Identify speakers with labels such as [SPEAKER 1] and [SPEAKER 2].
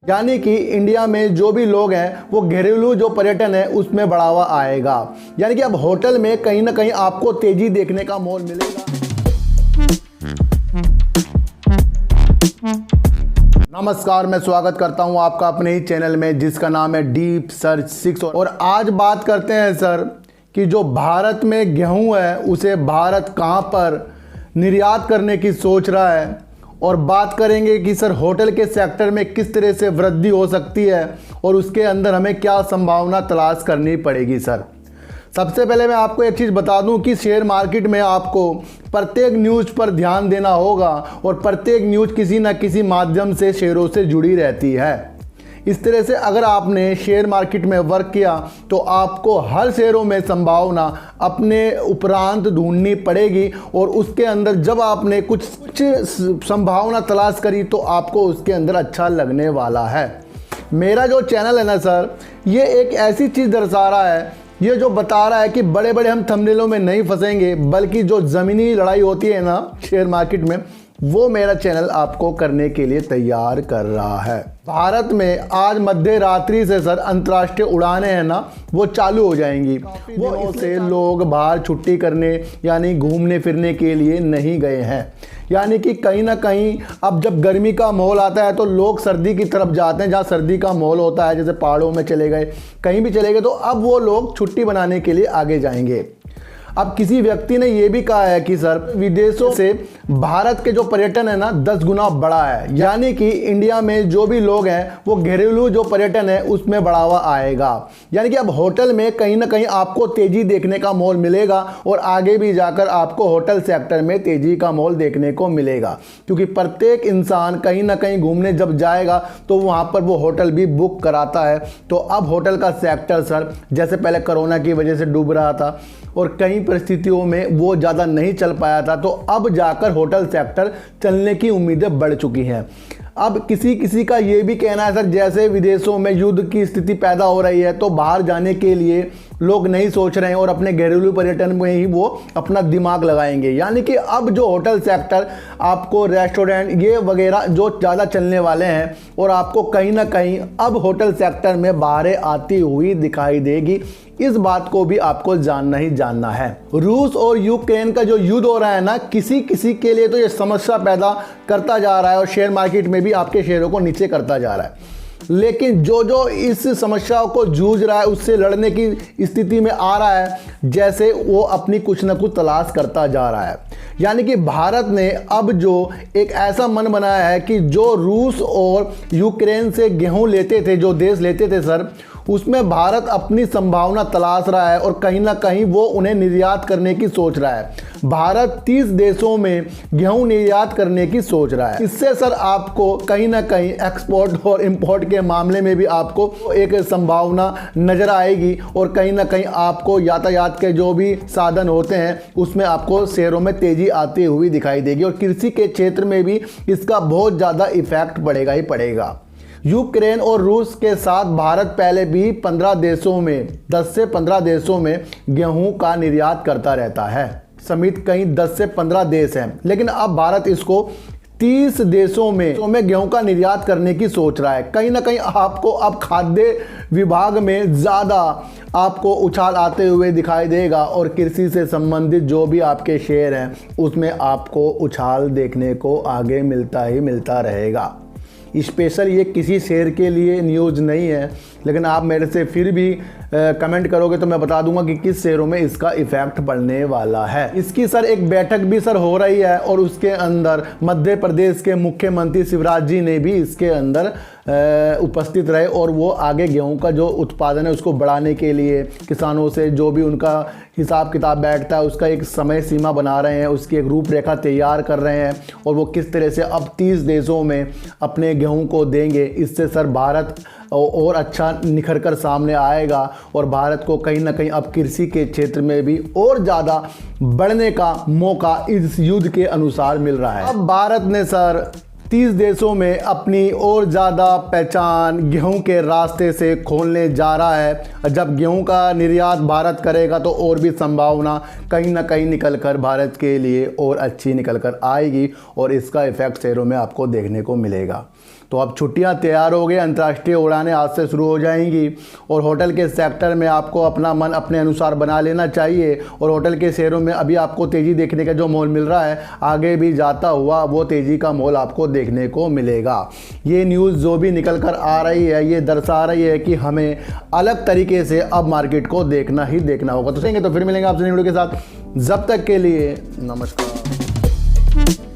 [SPEAKER 1] यानी कि इंडिया में जो भी लोग हैं वो घरेलू जो पर्यटन है उसमें बढ़ावा आएगा। यानी कि अब होटल में कहीं ना कहीं आपको तेजी देखने का मोल मिलेगा। नमस्कार, मैं स्वागत करता हूं आपका अपने ही चैनल में जिसका नाम है डीप सर्च 6। और आज बात करते हैं सर कि जो भारत में गेहूं है उसे भारत कहां पर निर्यात करने की सोच रहा है, और बात करेंगे कि सर होटल के सेक्टर में किस तरह से वृद्धि हो सकती है और उसके अंदर हमें क्या संभावना तलाश करनी पड़ेगी। सर सबसे पहले मैं आपको एक चीज़ बता दूं कि शेयर मार्केट में आपको प्रत्येक न्यूज़ पर ध्यान देना होगा और प्रत्येक न्यूज़ किसी न किसी माध्यम से शेयरों से जुड़ी रहती है। इस तरह से अगर आपने शेयर मार्केट में वर्क किया तो आपको हर शेयरों में संभावना अपने उपरांत ढूंढनी पड़ेगी, और उसके अंदर जब आपने कुछ संभावना तलाश करी तो आपको उसके अंदर अच्छा लगने वाला है। मेरा जो चैनल है ना सर, ये एक ऐसी चीज़ दर्शा रहा है, ये जो बता रहा है कि बड़े बड़े हम थंबनेलों में नहीं फंसेंगे, बल्कि जो ज़मीनी लड़ाई होती है ना शेयर मार्केट में, वो मेरा चैनल आपको करने के लिए तैयार कर रहा है। भारत में आज मध्य रात्रि से सर अंतर्राष्ट्रीय उड़ानें हैं ना वो चालू हो जाएंगी। वो इससे लोग बाहर छुट्टी करने यानी घूमने फिरने के लिए नहीं गए हैं। यानी कि कहीं ना कहीं अब जब गर्मी का माहौल आता है तो लोग सर्दी की तरफ जाते हैं, जहाँ सर्दी का माहौल होता है, जैसे पहाड़ों में चले गए, कहीं भी चले गए, तो अब वो लोग छुट्टी बनाने के लिए आगे जाएंगे। अब किसी व्यक्ति ने यह भी कहा है कि सर विदेशों से भारत के जो पर्यटन है ना 10 गुना बड़ा है। यानी कि इंडिया में जो भी लोग हैं वो घरेलू जो पर्यटन है उसमें बढ़ावा आएगा। यानी कि अब होटल में कहीं ना कहीं आपको तेजी देखने का मोल मिलेगा, और आगे भी जाकर आपको होटल सेक्टर में तेजी का मोल देखने को मिलेगा, क्योंकि प्रत्येक इंसान कहीं ना कहीं घूमने जब जाएगा तो वहाँ पर वो होटल भी बुक कराता है। तो अब होटल का सेक्टर सर जैसे पहले कोरोना की वजह से डूब रहा था और कई परिस्थितियों में वो ज़्यादा नहीं चल पाया था, तो अब जाकर होटल सेक्टर चलने की उम्मीदें बढ़ चुकी हैं। अब किसी किसी का ये भी कहना है सर, जैसे विदेशों में युद्ध की स्थिति पैदा हो रही है तो बाहर जाने के लिए लोग नहीं सोच रहे हैं और अपने घरेलू पर्यटन में ही वो अपना दिमाग लगाएंगे। यानी कि अब जो होटल सेक्टर, आपको रेस्टोरेंट ये वगैरह जो ज़्यादा चलने वाले हैं, और आपको कहीं ना कहीं अब होटल सेक्टर में बाहरें आती हुई दिखाई देगी। इस बात को भी आपको जानना ही जानना है। रूस और यूक्रेन का जो युद्ध हो रहा है ना, किसी किसी के लिए तो ये समस्या पैदा करता जा रहा है और शेयर मार्केट में भी आपके शेयरों को नीचे करता जा रहा है। लेकिन जो जो इस समस्याओं को जूझ रहा है उससे लड़ने की स्थिति में आ रहा है, जैसे वो अपनी कुछ न कुछ तलाश करता जा रहा है। यानी कि भारत ने अब जो एक ऐसा मन बनाया है कि जो रूस और यूक्रेन से गेहूं लेते थे, जो देश लेते थे सर, उसमें भारत अपनी संभावना तलाश रहा है और कहीं ना कहीं वो उन्हें निर्यात करने की सोच रहा है। भारत 30 देशों में गेहूं निर्यात करने की सोच रहा है। इससे सर आपको कहीं ना कहीं एक्सपोर्ट और इंपोर्ट के मामले में भी आपको एक संभावना नजर आएगी, और कहीं ना कहीं आपको यातायात के जो भी साधन होते हैं उसमें आपको शेयरों में तेजी आती हुई दिखाई देगी, और कृषि के क्षेत्र में भी इसका बहुत ज़्यादा इफेक्ट पड़ेगा ही पड़ेगा। यूक्रेन और रूस के साथ भारत पहले भी 15 देशों में 10 से 15 देशों में गेहूं का निर्यात करता रहता है। समेत कहीं 10 से 15 देश हैं, लेकिन अब भारत इसको 30 देशों में गेहूं का निर्यात करने की सोच रहा है। कहीं ना कहीं आपको अब खाद्य विभाग में ज़्यादा आपको उछाल आते हुए दिखाई देगा, और कृषि से संबंधित जो भी आपके शेयर हैं उसमें आपको उछाल देखने को आगे मिलता ही मिलता रहेगा। स्पेशल ये किसी शेयर के लिए न्यूज़ नहीं है, लेकिन आप मेरे से फिर भी कमेंट करोगे तो मैं बता दूंगा कि किस शेयरों में इसका इफेक्ट पड़ने वाला है। इसकी सर एक बैठक भी सर हो रही है, और उसके अंदर मध्य प्रदेश के मुख्यमंत्री शिवराज जी ने भी इसके अंदर उपस्थित रहे, और वो आगे गेहूं का जो उत्पादन है उसको बढ़ाने के लिए किसानों से जो भी उनका हिसाब किताब बैठता है उसका एक समय सीमा बना रहे हैं, उसकी एक रूपरेखा तैयार कर रहे हैं, और वो किस तरह से अब 30 देशों में अपने गेहूं को देंगे। इससे सर भारत और अच्छा निखर कर सामने आएगा, और भारत को कहीं ना कहीं अब कृषि के क्षेत्र में भी और ज़्यादा बढ़ने का मौका इस युद्ध के अनुसार मिल रहा है। अब भारत ने सर 30 देशों में अपनी और ज़्यादा पहचान गेहूं के रास्ते से खोलने जा रहा है। जब गेहूं का निर्यात भारत करेगा तो और भी संभावना कहीं ना कहीं निकल कर भारत के लिए और अच्छी निकल कर आएगी, और इसका इफेक्ट शेयरों में आपको देखने को मिलेगा। तो अब छुट्टियां तैयार हो गई, अंतर्राष्ट्रीय उड़ानें आज से शुरू हो जाएंगी और होटल के सेक्टर में आपको अपना मन अपने अनुसार बना लेना चाहिए। और होटल के शेयरों में अभी आपको तेज़ी देखने का जो मोल मिल रहा है, आगे भी जाता हुआ वो तेज़ी का मोल आपको देखने को मिलेगा। ये न्यूज़ जो भी निकल कर आ रही है ये दर्शा रही है कि हमें अलग तरीके से अब मार्केट को देखना ही देखना होगा। तो फिर मिलेंगे आपसे नई वीडियो के साथ, जब तक के लिए नमस्कार।